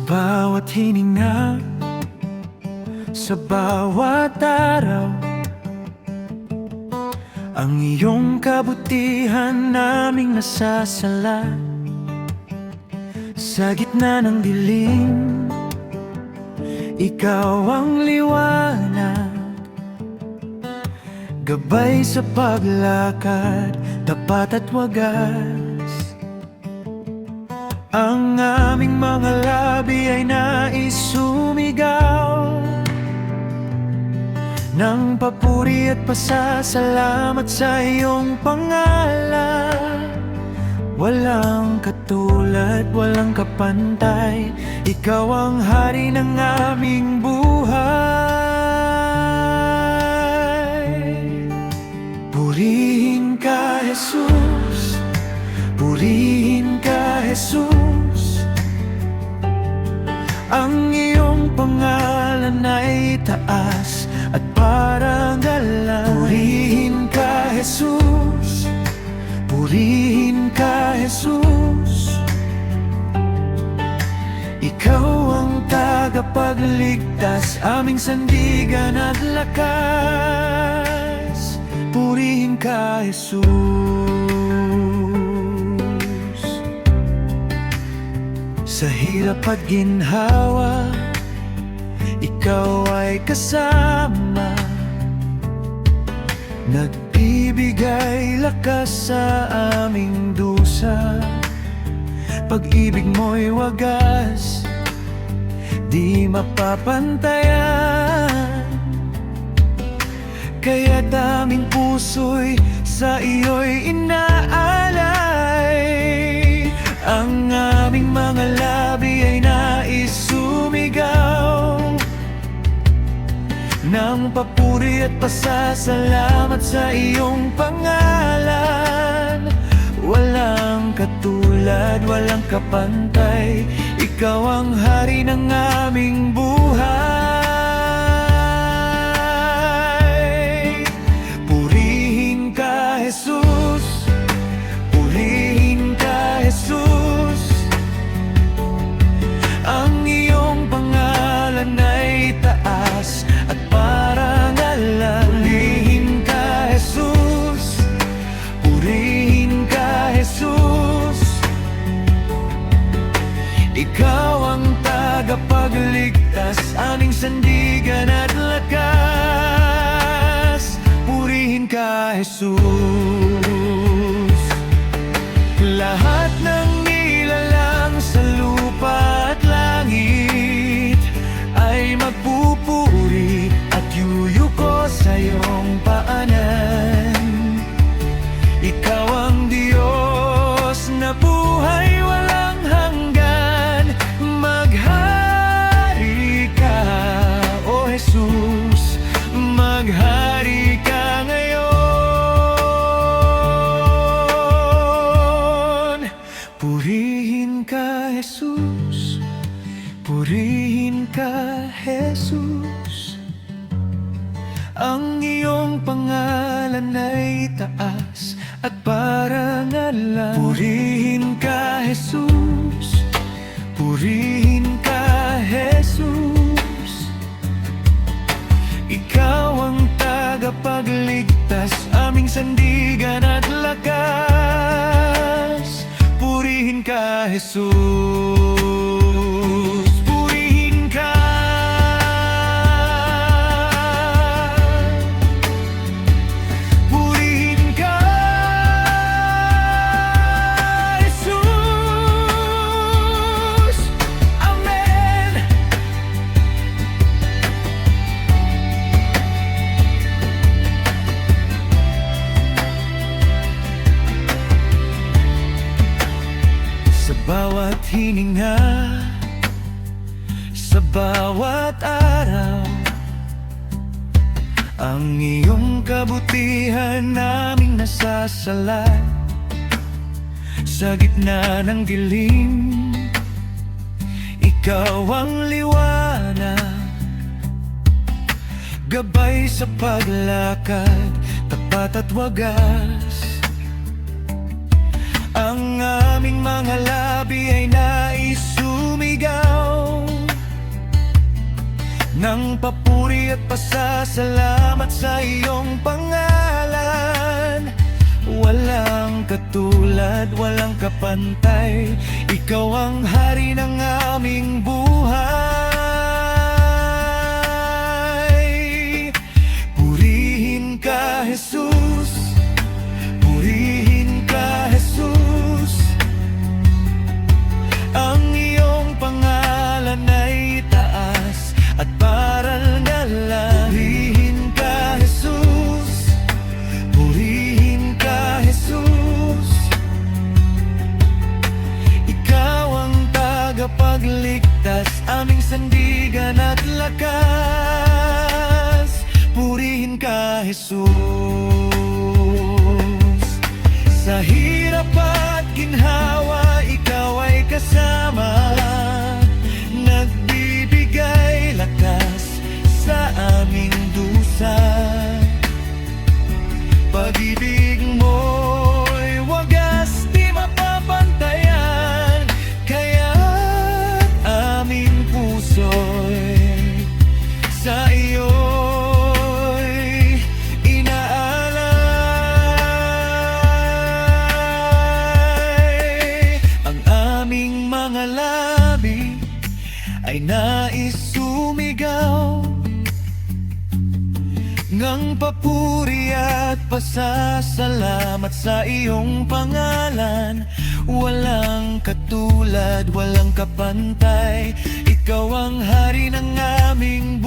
bawat hininga, sa bawat araw, ang iyong kabutihan naming nasasala. Sa gitna ng dilim, ikaw ang liwanag, gabay sa paglakad, tapat at wagas. Ang aming mga labi ay nais sumigaw ng papuri at pasasalamat sa iyong pangalan. Walang katulad, walang kapantay, ikaw ang hari ng aming buhay. Purihin ka, Jesus, purihin ka, Jesus. Ang iyong pangalan ay taas at parangalan. Purihin ka, Jesus, purihin ka, Jesus. Ikaw ang tagapagligtas, aming sandigan at lakas. Purihin ka, Jesus. Sa hirap at ginhawa, ikaw ay kasama, nagbibigay lakas sa aming dusa. Pag-ibig mo'y wagas, di mapapantayan, kaya't aming puso'y sa iyo'y inaalay. Ang aming mga labi ay nais sumigaw ng papuri at pasasalamat sa iyong pangalan. Walang katulad, walang kapantay, ikaw ang hari ng aming buhay. Purihin ka, Jesus, purihin ka, Jesus. Ang iyong pangalan ay taas at parangalan. Purihin ka, Jesus, purihin ka, Jesus. Ikaw ang tagapagligtas, aming sandigan at lakas. Purihin ka, Jesus. Lahat ng nilalang sa lupa at langit ay magpupuri at yuyuko sa iyong paanan. Ikaw ang Diyos na buhay walang hanggan. Maghari ka, O Jesus, maghari ka ngayon. Purihin ka, Jesus, purihin ka, Jesus. Ang iyong pangalan ay taas at parangalan. Purihin ka, Jesus, purihin ka, Jesus. Ikaw ang tagapagligtas, aming sandigan at lakas. Purihin ka, Jesus. Purihin ka. Purihin ka, Jesus. Amen. Sa bawat hininga, sa bawat araw, ang iyong kabutihan naming nasasalat. Sa gitna ng dilim, ikaw ang liwanag, gabay sa paglakad, tapat at wagas. Ang aming mga labi ay nais sumigaw Ng papuri at pasasalamat sa iyong pangalan. Walang katulad, walang kapantay, ikaw ang hari ng aming buhay. Purihin ka, Jesus. Purihin ka, Jesus. Ang iyong pangalan ay taas at paral na lang. Purihin ka, Jesus. Purihin ka, Jesus. Ikaw ang tagapagligtas, aming sandigan at lakas. Purihin ka, Jesus. Sa hirap at ginhawa, ikaw ay kasama, nagbibigay lakas sa aming dusa. Pag-ibig mo'y wagas di mapapantayan, kaya't aming puso'y sa iyo'y inaalay. Ang aming mga labi ay nais sumigaw ngang papuri at pasasalamat sa iyong pangalan. Walang katulad, walang kapantay, ikaw ang hari ng aming